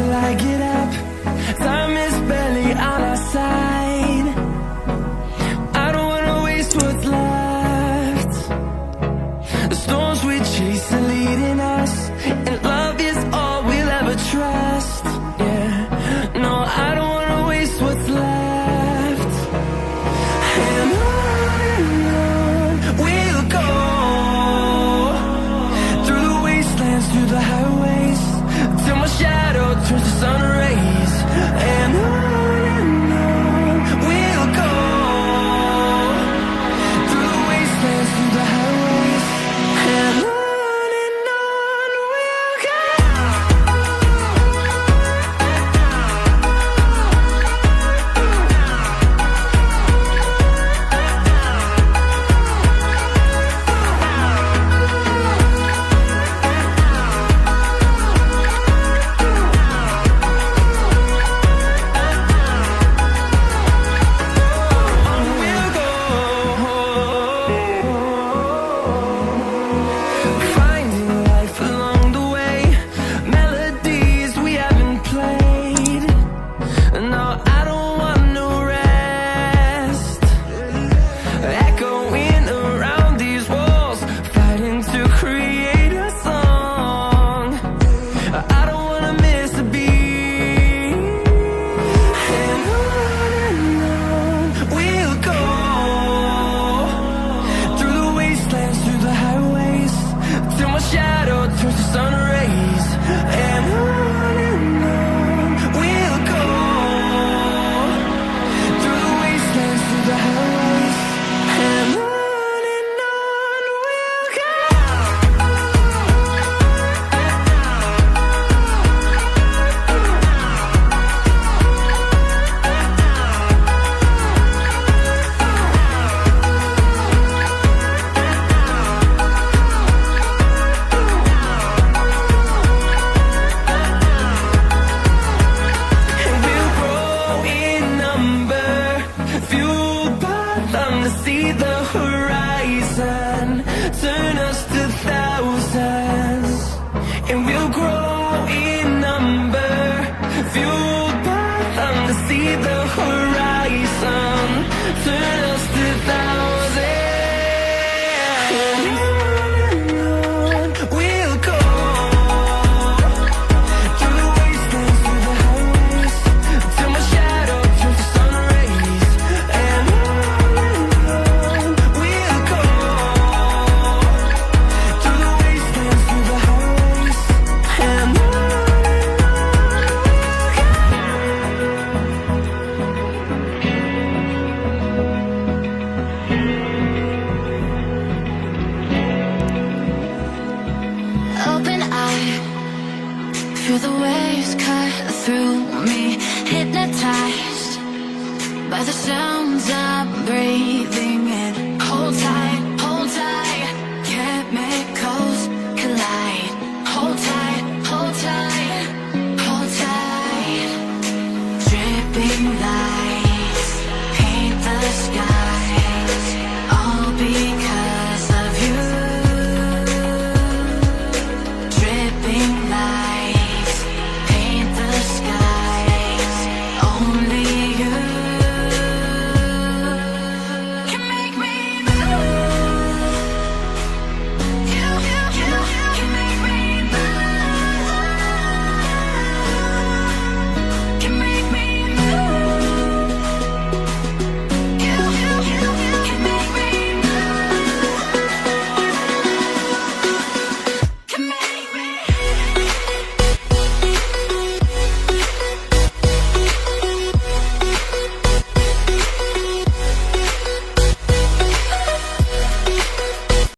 till I get up. Time is barely on our side. I don't wanna waste what's left. The storms we chase are leading us, and love is all we'll ever trust. Yeah, no, I don't wanna waste what's left. And on we'll go, through the wastelands, through the highways, till my shadow turns to sun rays. And on we'll go, through the wastelands, through the highways, and on we'll go. Finding life along the way, melodies we haven't played. No, I don't want no rest. Echoing around these walls, fighting to create a song. I don't wanna miss a beat. And on we'll go, through the wastelands, through the highways, till my shadow turns to sun rays. And on we'll go, through the wastelands, through the highways, and on we'll go. And we'll grow in number, fueled by them to see the horizon, turn us to thousands. And we'll grow in number, fueled by them to see the horizon, turn us to thousands. And on we'll go, through the wastelands, through the highways, till my shadow turns to sun rays. And on we'll go, through the wastelands, through the highways, and on we'll go. Open eye, feel the waves cut through me, hypnotized by the sounds I'm breathing in.